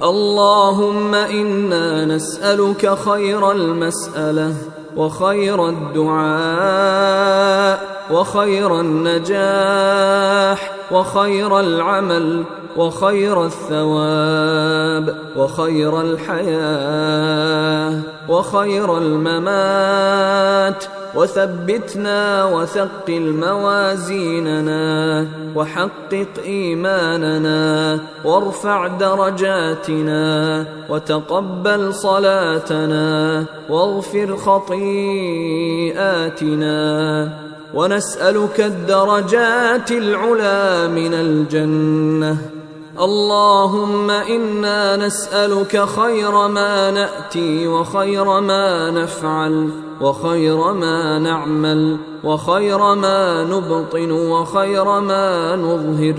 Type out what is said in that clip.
اللهم إنا نسألك خير المسألة وخير الدعاء وخير النجاح وخير العمل وخير الثواب وخير الحياة وخير الممات، وثبتنا وثقل موازيننا وحقق إيماننا وارفع درجاتنا وتقبل صلاتنا واغفر خطيئاتنا، ونسألك الدرجات العلى من الجنة. اللهم إنا نسألك خير ما نأتي وخير ما نفعل وخير ما نعمل وخير ما نبطن وخير ما نظهر